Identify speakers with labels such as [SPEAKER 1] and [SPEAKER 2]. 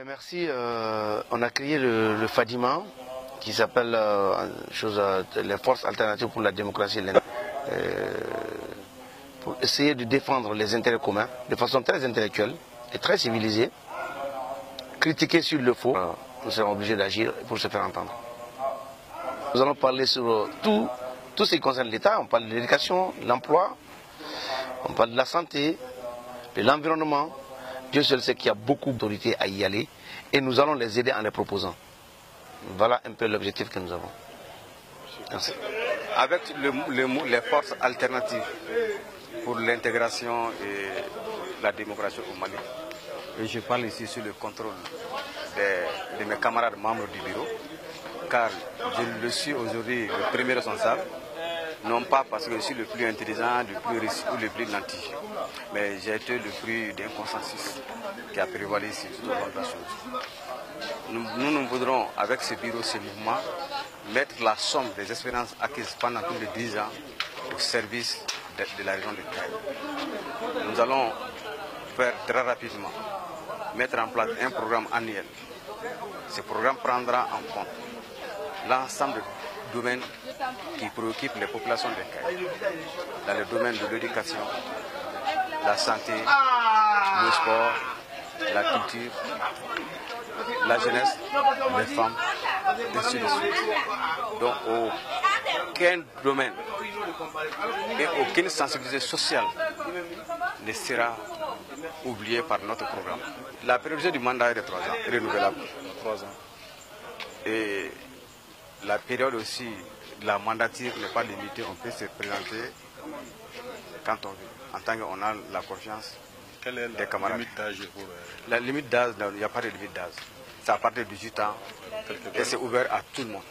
[SPEAKER 1] Merci. On a créé le FADIMA qui s'appelle les forces alternatives pour la démocratie pour essayer de défendre les intérêts communs de façon très intellectuelle et très civilisée. Critiquer sur le faux, nous serons obligés d'agir pour se faire entendre. Nous allons parler sur tout ce qui concerne l'État. On parle de l'éducation, l'emploi, on parle de la santé, de l'environnement. Dieu seul sait qu'il y a beaucoup d'autorités à y aller et nous allons les aider en les proposant. Voilà un peu l'objectif que nous avons. Merci.
[SPEAKER 2] Avec les forces alternatives pour l'intégration et la démocratie au Mali, et je parle ici sur le contrôle de mes camarades membres du bureau, car je le suis aujourd'hui le premier responsable, non pas parce que je suis le plus intelligent, le plus riche ou le plus nanti, mais j'ai été le fruit d'un consensus qui a prévalu ici tout au long de la chose. Nous voudrons, avec ce bureau, ce mouvement, mettre la somme des expériences acquises pendant plus de 10 ans au service de la région de Kaye. Nous allons faire très rapidement, mettre en place un programme annuel. Ce programme prendra en compte l'ensemble des domaines qui préoccupent les populations de Kaye, dans le domaine de l'éducation, la santé, le sport, la culture, la jeunesse, les femmes, ainsi de suite. Donc aucun domaine et aucune sensibilisation sociale ne sera oubliée par notre programme. La période du mandat est de 3 ans, renouvelable. 3 ans. Et la période aussi de la mandature n'est pas limitée, on peut se présenter quand on veut, en tant qu'on a la confiance.
[SPEAKER 3] Quelle est la limite d'âge pour...
[SPEAKER 2] La limite d'âge, il n'y a pas de limite d'âge. C'est à partir de 18 ans et c'est ouvert à tout le monde.